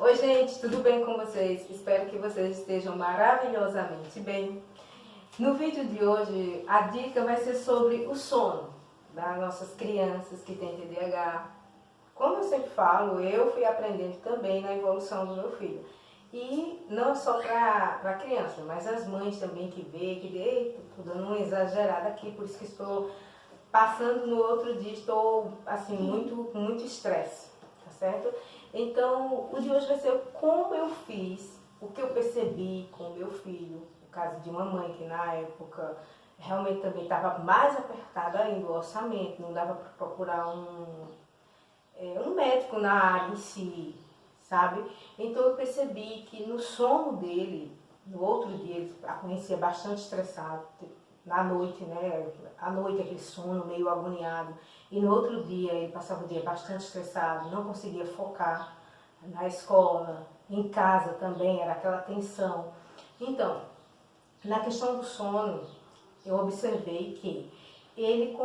Oi gente, tudo bem com vocês? Espero que vocês estejam maravilhosamente bem. No vídeo de hoje, a dica vai ser sobre o sono das nossas crianças que têm TDAH. Como eu sempre falo, eu fui aprendendo também na evolução do meu filho. E não só para criança, mas as mães também que vê, estou dando uma exagerada aqui, por isso que estou passando no outro dia, estou assim, muito estresse, tá certo? Então, o de hoje vai ser como eu fiz, o que eu percebi com o meu filho, o caso de uma mãe que na época realmente também estava mais apertado ainda o orçamento, não dava para procurar um médico na área em si, sabe? Então eu percebi que no sono dele, no outro dia ele amanhecia bastante estressado, na noite, né? À noite aquele sono meio agoniado. E no outro dia ele passava o dia bastante estressado, não conseguia focar na escola, em casa também, era aquela tensão. Então, na questão do sono, eu observei que ele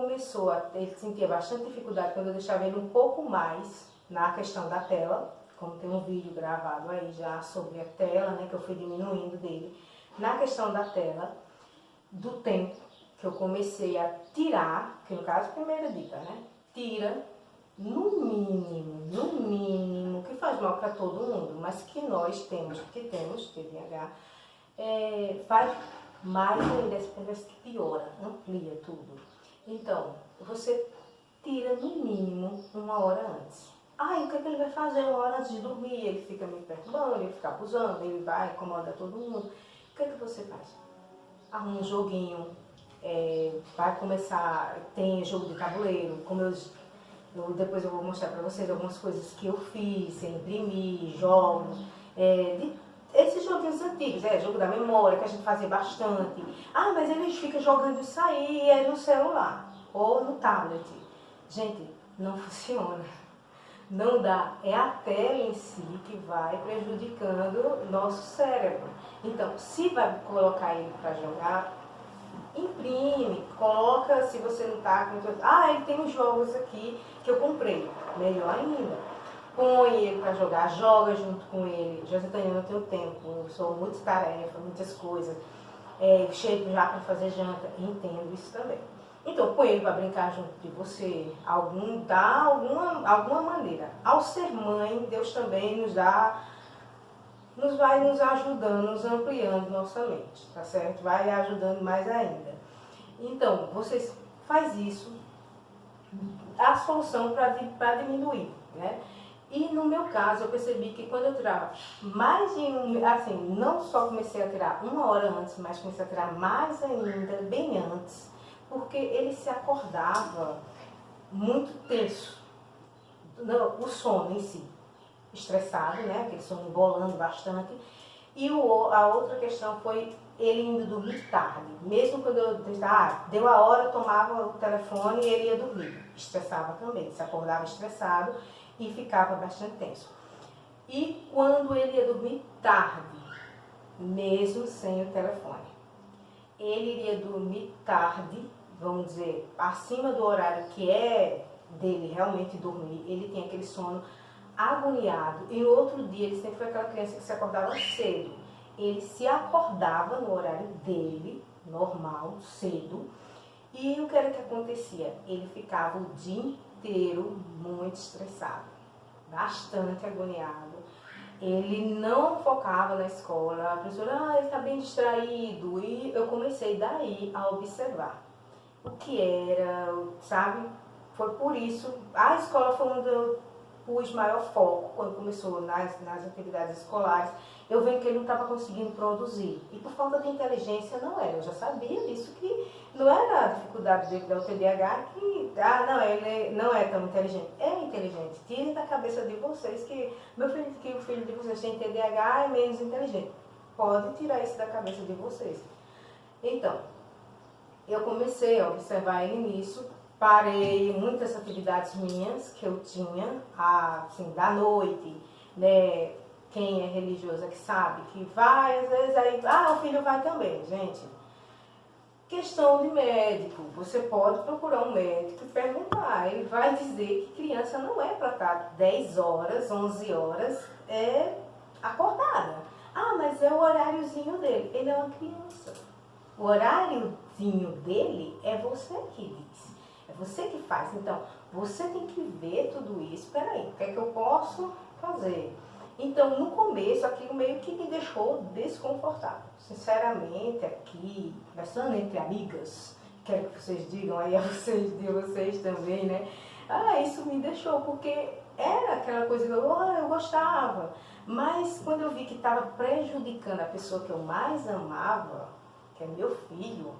sentia bastante dificuldade quando eu deixava ele um pouco mais na questão da tela, como tem um vídeo gravado aí já sobre a tela, né, que eu fui diminuindo dele. Na questão da tela, do tempo que eu comecei a tirar, que no caso, primeira dica, né, tira no mínimo, que faz mal para todo mundo, mas que nós temos, porque temos TDAH, faz mais ainda, parece que piora, amplia tudo. Então, você tira no mínimo 1 hora antes. O que ele vai fazer 1 hora antes de dormir? Ele fica me perturbando, ele fica abusando, ele vai, incomoda todo mundo. O que você faz? Arruma um joguinho, vai começar, tem jogo de tabuleiro, como depois eu vou mostrar para vocês algumas coisas que eu fiz, imprimir, jogos, esses joguinhos antigos, jogo da memória, que a gente fazia bastante. Mas eles ficam jogando isso aí no celular ou no tablet. Gente, não funciona. Não dá. É a tela em si que vai prejudicando o nosso cérebro. Então, se vai colocar ele para jogar, imprime, coloca, se você não está com... ele tem uns jogos aqui que eu comprei, melhor ainda. Põe ele para jogar, joga junto com ele. José, eu não tenho tempo, eu sou multitarefa, muitas coisas. Chego já para fazer janta, entendo isso também. Então, põe ele para brincar junto de você, alguma maneira. Ao ser mãe, Deus também vai nos ajudando, nos ampliando nossa mente, tá certo? Vai ajudando mais ainda. Então, vocês faz isso, a solução para diminuir, né? E no meu caso, eu percebi que quando eu tirava mais de não só comecei a tirar 1 hora antes, mas comecei a tirar mais ainda, bem antes, porque ele se acordava muito tenso, o sono em si, estressado, né? Aquele sono embolando bastante. E a outra questão foi ele indo dormir tarde. Mesmo quando eu deu a hora, eu tomava o telefone e ele ia dormir. Estressava também, se acordava estressado e ficava bastante tenso. E quando ele ia dormir tarde, mesmo sem o telefone, ele iria dormir tarde, vamos dizer, acima do horário que é dele realmente dormir, ele tinha aquele sono agoniado. E no outro dia, ele sempre foi aquela criança que se acordava cedo. Ele se acordava no horário dele, normal, cedo. E o que era que acontecia? Ele ficava o dia inteiro muito estressado, bastante agoniado. Ele não focava na escola. A professora, ele está bem distraído. E eu comecei daí a observar o que era, sabe? Foi por isso, a escola foi onde eu pus maior foco, quando começou nas atividades escolares. Eu vi que ele não estava conseguindo produzir. E por falta de inteligência não era. Eu já sabia disso, que não era a dificuldade dele da TDAH, ele não é tão inteligente. É inteligente. Tirem da cabeça de vocês que o filho de vocês tem TDAH é menos inteligente. Pode tirar isso da cabeça de vocês. Então, eu comecei a observar ele nisso. Parei muitas atividades minhas que eu tinha, assim, da noite, né? Quem é religioso é que sabe que vai, às vezes aí, o filho vai também, gente. Questão de médico, você pode procurar um médico e perguntar, ele vai dizer que criança não é para estar 10 horas, 11 horas, acordada. Ah, mas é o horáriozinho dele. Ele é uma criança. O horáriozinho dele é você que diz. É você que faz. Então, você tem que ver tudo isso. Peraí, o que é que eu posso fazer? Então, no começo, aquilo meio que me deixou desconfortável. Sinceramente, aqui, conversando entre amigas, quero que vocês digam aí a vocês, de vocês também, né? Ah, isso me deixou, porque era aquela coisa que eu gostava. Mas quando eu vi que estava prejudicando a pessoa que eu mais amava, que é meu filho,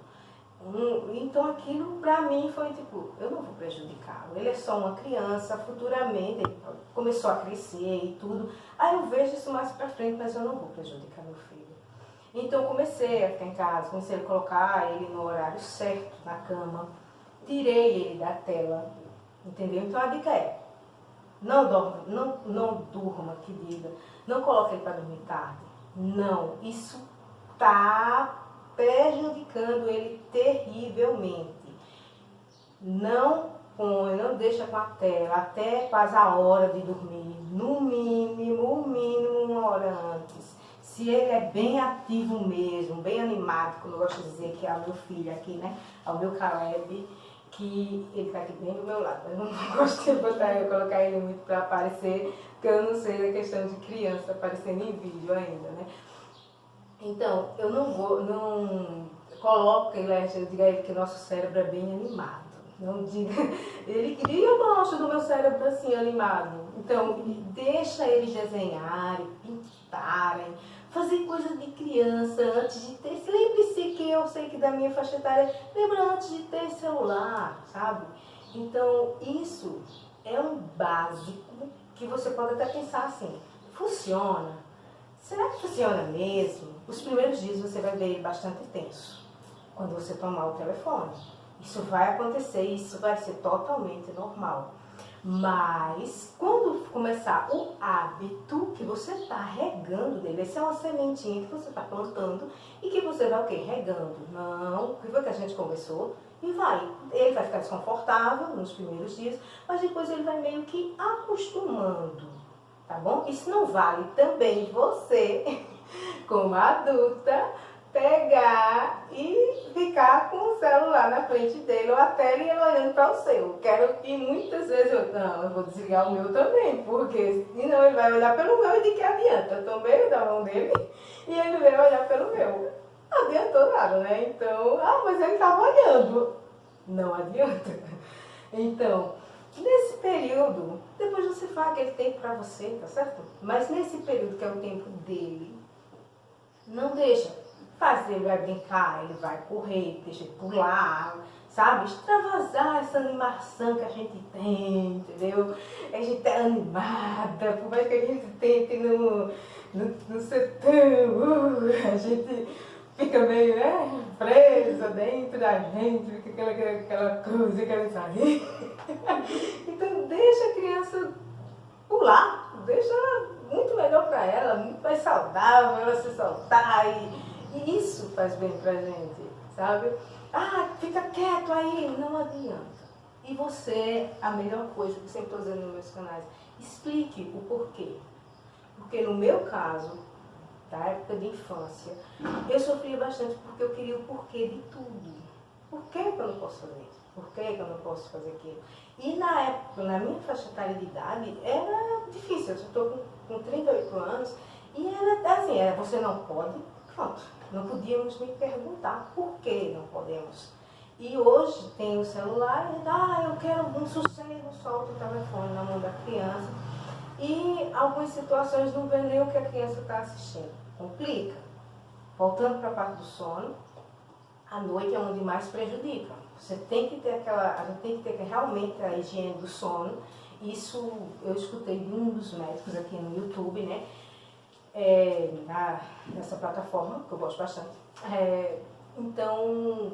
então aquilo pra mim foi tipo, eu não vou prejudicá-lo, ele é só uma criança, futuramente ele começou a crescer e tudo, aí eu vejo isso mais pra frente, mas eu não vou prejudicar meu filho. Então eu comecei a ficar em casa, comecei a colocar ele no horário certo na cama, tirei ele da tela, entendeu? Então a dica é, não durma, que diga, não coloque ele para dormir tarde, não, isso tá prejudicando ele terrivelmente. Não põe, não deixa com a tela até quase a hora de dormir, no mínimo, uma hora antes. Se ele é bem ativo mesmo, bem animado, como eu gosto de dizer, que é o meu filho aqui, né? É o meu Caleb, que ele tá aqui bem do meu lado. Eu não gosto de colocar ele muito para aparecer, porque eu não sei da questão de criança aparecendo em vídeo ainda, né? Então, eu não coloco ele, eu digo a ele que nosso cérebro é bem animado. Não diga, ele queria, eu gosto do meu cérebro assim, animado. Então, deixa eles desenharem, pintarem, fazer coisas de criança antes de ter. Lembre-se que eu sei que da minha faixa etária, lembra antes de ter celular, sabe? Então, isso é um básico que você pode até pensar assim, funciona? Será que funciona mesmo? Os primeiros dias você vai ver ele bastante tenso quando você tomar o telefone. Isso vai acontecer, isso vai ser totalmente normal. Mas quando começar o hábito que você está regando dele, essa é uma sementinha que você está plantando e que você vai o quê? Regando. Não, que foi que a gente conversou e vai. Ele vai ficar desconfortável nos primeiros dias, mas depois ele vai meio que acostumando. Tá bom? Isso não vale também você, como adulta, pegar e ficar com o celular na frente dele ou até ele olhando para o seu. Quero que muitas vezes eu vou desligar o meu também, porque senão ele vai olhar pelo meu e de que adianta? Eu tomei da mão dele e ele veio olhar pelo meu. Não adiantou nada, né? Então, mas ele estava olhando. Não adianta. Então, nesse período, depois você faz aquele tempo para você, tá certo? Mas nesse período que é o tempo dele, não deixa. Fazer, ele vai brincar, ele vai correr, deixa ele pular, sabe? Extravasar essa animação que a gente tem, entendeu? A gente é animada, por mais que a gente tente no sertão, a gente fica meio, né, presa dentro da gente, fica aquela coisa querendo sair. Então deixa a criança pular, deixa muito melhor para ela, muito mais saudável, ela se soltar e isso faz bem pra gente, sabe? Fica quieto aí, não adianta. E você, a melhor coisa que eu sempre estou dizendo nos meus canais, explique o porquê. Porque no meu caso, da época de infância, eu sofria bastante porque eu queria o porquê de tudo. Por que eu não posso fazer isso? Por que eu não posso fazer aquilo? E na época, na minha faixa etária de idade, era difícil. Eu estou com 38 anos e era assim, você não pode, pronto. Não podíamos nem perguntar por que não podemos. E hoje tem o celular e eu quero um sossego, solta o telefone na mão da criança. E algumas situações não vê nem o que a criança está assistindo. Complica. Voltando para a parte do sono, a noite é onde mais prejudica. Você tem que ter a gente tem que ter realmente a higiene do sono. Isso eu escutei de um dos médicos aqui no YouTube, né? Nessa plataforma, que eu gosto bastante. Então,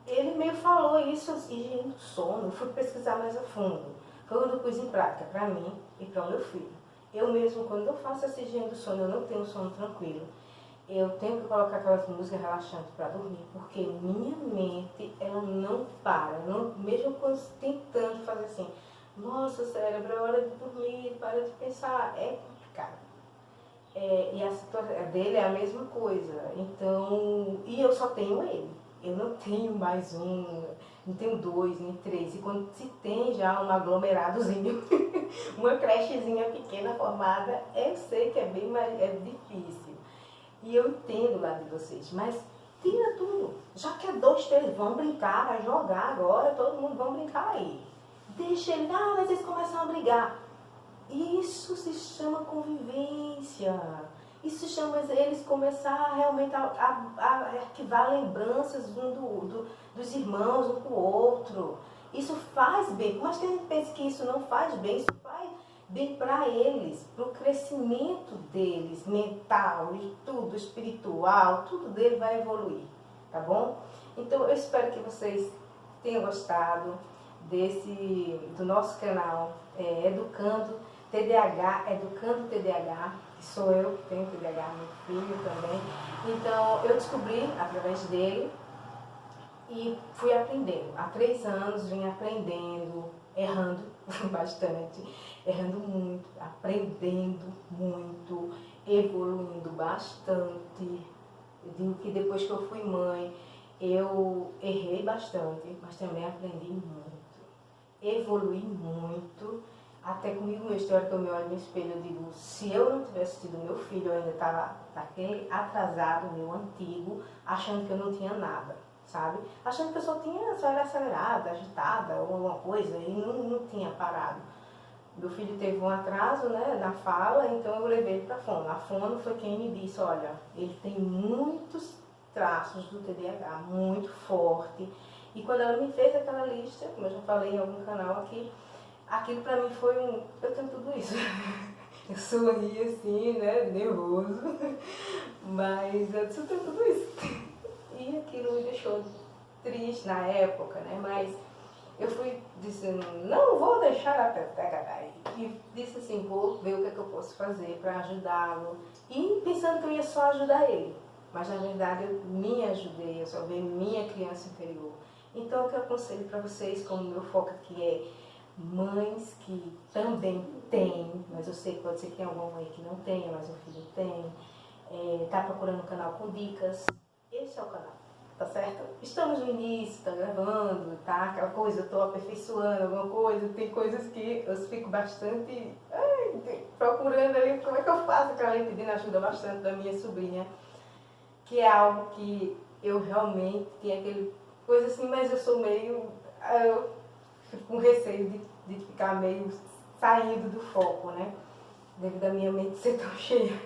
ele meio falou isso, higiene do sono. Eu fui pesquisar mais a fundo. Foi quando eu pus em prática para mim e para o meu filho. Eu mesmo, quando eu faço essa higiene do sono, eu não tenho sono tranquilo. Eu tenho que colocar aquelas músicas relaxantes para dormir, porque minha mente, ela não para. Mesmo quando tentando fazer assim, nossa, cérebro, é hora de dormir, para de pensar, é complicado. e a situação dele é a mesma coisa. Então, e eu só tenho ele. Eu não tenho mais um, não tenho dois, nem três. E quando se tem já um aglomeradozinho, uma crechezinha pequena formada, eu sei que é bem mais difícil. E eu entendo lá de vocês, mas tira tudo. Já que é dois, três, vão brincar, vai jogar agora, todo mundo vão brincar aí. Deixa ele, mas eles começam a brigar. Isso se chama convivência. Isso se chama eles começar realmente a arquivar lembranças dos irmãos um com o outro. Isso faz bem. Por mais que a gente pense que isso não faz bem, isso faz bem para eles, para o crescimento deles, mental e tudo, espiritual, tudo dele vai evoluir, tá bom? Então eu espero que vocês tenham gostado do nosso canal Educando TDAH, Educando TDAH, que sou eu que tenho TDAH, meu filho também. Então eu descobri através dele e fui aprendendo. Há 3 anos vim aprendendo, errando bastante, errando muito, aprendendo muito, evoluindo bastante. Eu digo que depois que eu fui mãe, eu errei bastante, mas também aprendi muito, evoluí muito. Até comigo mesmo, tem hora que eu me olho no espelho e digo, se eu não tivesse tido meu filho, eu ainda estava naquele atrasado, meu antigo, achando que eu não tinha nada, sabe? Achando que eu só era acelerada, agitada, ou alguma coisa, e não tinha parado. Meu filho teve um atraso, né, na fala, então eu levei ele para a fono. A fono foi quem me disse, olha, ele tem muitos traços do TDAH, muito forte. E quando ela me fez aquela lista, como eu já falei em algum canal aqui, aquilo pra mim foi eu tenho tudo isso. Eu sorri assim, né, nervoso, mas eu disse, eu tenho tudo isso. E aquilo me deixou triste na época, né, mas eu fui dizendo, não vou deixar a peteca cair. E disse assim, vou ver o que é que eu posso fazer para ajudá-lo. E pensando que eu ia só ajudar ele. Mas na verdade eu me ajudei, eu salvei minha criança interior. Então o que eu aconselho para vocês, como meu foco aqui é mães que também têm, mas eu sei que pode ser que tenha alguma mãe que não tenha, mas o filho tem, tá procurando um canal com dicas, esse é o canal, tá certo? Estamos no início, tá gravando, tá? Aquela coisa, eu tô aperfeiçoando alguma coisa, tem coisas que eu fico bastante procurando ali, como é que eu faço, aquela pedindo ajuda bastante da minha sobrinha, que é algo que eu realmente tenho aquele coisa assim, mas eu sou meio, eu fico com receio de ficar meio saindo do foco, né? Devido à minha mente ser tão cheia.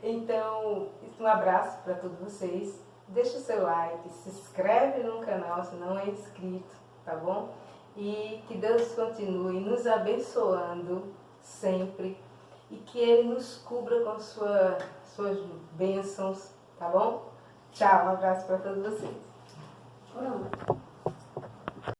Então, um abraço para todos vocês. Deixa o seu like, se inscreve no canal se não é inscrito, tá bom? E que Deus continue nos abençoando sempre e que Ele nos cubra com suas bênçãos, tá bom? Tchau, um abraço para todos vocês.